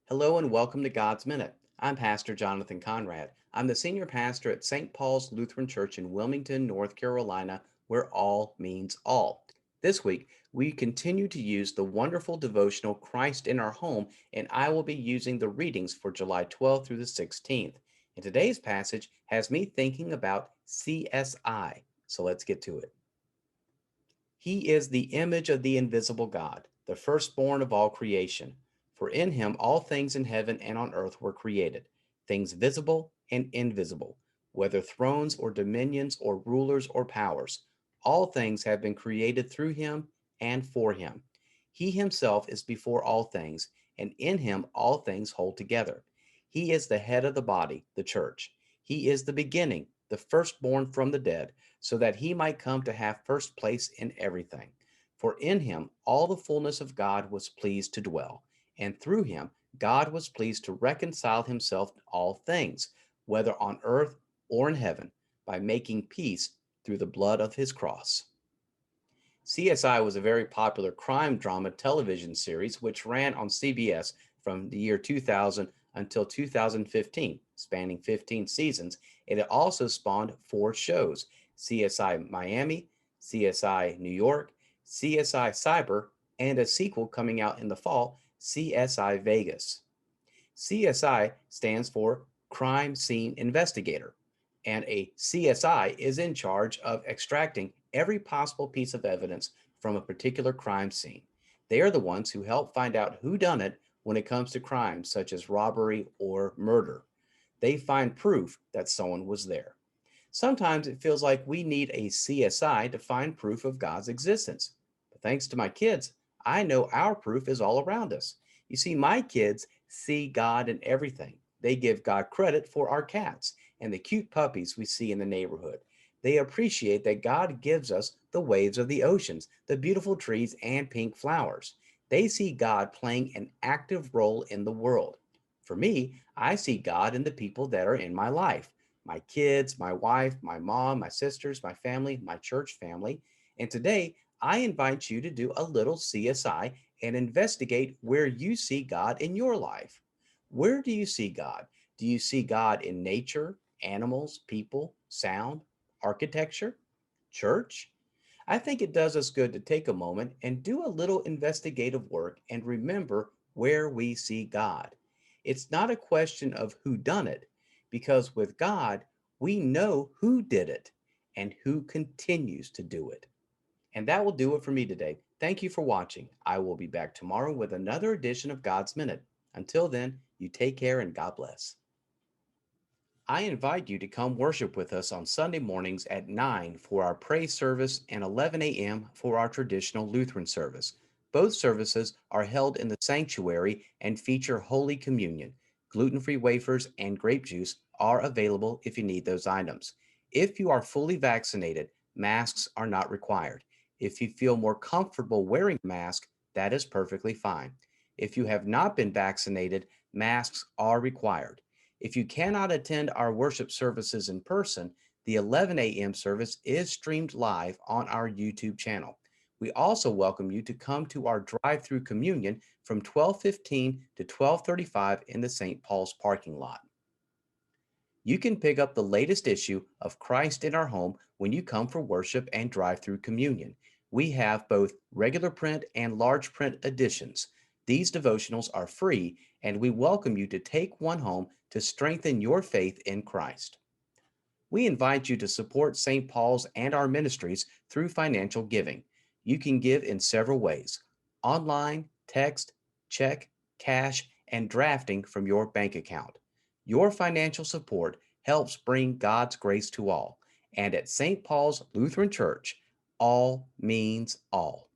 Hello and welcome to God's Minute. I'm Pastor Jonathan Conrad. I'm the senior pastor at St. Paul's Lutheran Church in Wilmington, North Carolina, where all means all. This week, we continue to use the wonderful devotional Christ in Our Home, and I will be using the readings for July 12th through the 16th. And today's passage has me thinking about CSI. So let's get to it. He is the image of the invisible God, the firstborn of all creation. For in him all things in heaven and on earth were created, things visible and invisible, whether thrones or dominions or rulers or powers. All things have been created through him and for him. He himself is before all things, and in him all things hold together. He is the head of the body, the church. He is the beginning, the firstborn from the dead, so that he might come to have first place in everything. For in him all the fullness of God was pleased to dwell, and through him God was pleased to reconcile himself to all things, whether on earth or in heaven, by making peace through the blood of his cross. CSI was a very popular crime drama television series which ran on CBS from the year 2000 until 2015, spanning 15 seasons, and it also spawned four shows: CSI Miami, CSI New York, CSI Cyber, and a sequel coming out in the fall, CSI Vegas. CSI stands for Crime Scene Investigator, and a CSI is in charge of extracting every possible piece of evidence from a particular crime scene. They are the ones who help find out who done it when it comes to crimes such as robbery or murder. They find proof that someone was there. Sometimes it feels like we need a CSI to find proof of God's existence. But thanks to my kids, I know our proof is all around us. You see, my kids see God in everything. They give God credit for our cats and the cute puppies we see in the neighborhood. They appreciate that God gives us the waves of the oceans, the beautiful trees, and pink flowers. They see God playing an active role in the world. For me, I see God in the people that are in my life: my kids, my wife, my mom, my sisters, my family, my church family. And today, I invite you to do a little CSI and investigate where you see God in your life. Where do you see God? Do you see God in nature, animals, people, sound, architecture, church? I think it does us good to take a moment and do a little investigative work and remember where we see God. It's not a question of who done it, because with God, we know who did it and who continues to do it. And that will do it for me today. Thank you for watching. I will be back tomorrow with another edition of God's Minute. Until then, you take care and God bless. I invite you to come worship with us on Sunday mornings at 9 for our praise service and 11 a.m. for our traditional Lutheran service. Both services are held in the sanctuary and feature Holy Communion. Gluten-free wafers and grape juice are available if you need those items. If you are fully vaccinated, masks are not required. If you feel more comfortable wearing a mask, that is perfectly fine. If you have not been vaccinated, masks are required. If you cannot attend our worship services in person, the 11 a.m. service is streamed live on our YouTube channel. We also welcome you to come to our drive-through communion from 12:15 to 12:35 in the St. Paul's parking lot. You can pick up the latest issue of Christ in Our Home when you come for worship and drive-through communion. We have both regular print and large print editions. These devotionals are free, and we welcome you to take one home to strengthen your faith in Christ. We invite you to support St. Paul's and our ministries through financial giving. You can give in several ways: online, text, check, cash, and drafting from your bank account. Your financial support helps bring God's grace to all. And at St. Paul's Lutheran Church, all means all.